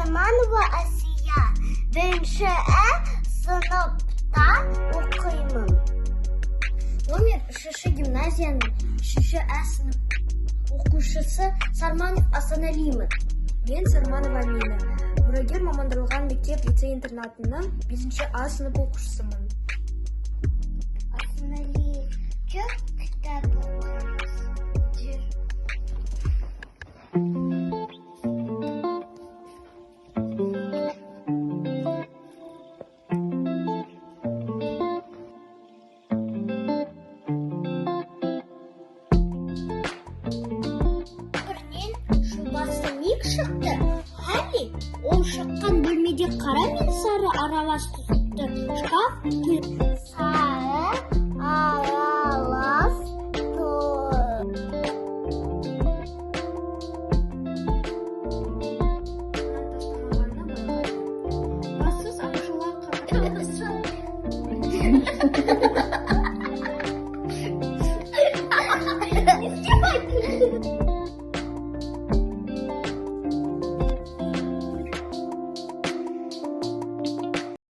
Сарманова Асия. Бірінші сыныпта оқимын. Номер 3 гимназияның 3 сынып оқушысы Сарманов Асаналимын. Мен Сарманова Амина. Мұрагер мамандырылған мектеп лицей-интернатының 5 сынып оқушысымын. Асанали, çok kitap okuyoruz. Бірінен шубасы мик шықты. Хәли, ол шыққан бөлмеде қара мен сары аралас түсті. Шкаф сары аралас Бассыз ақшылар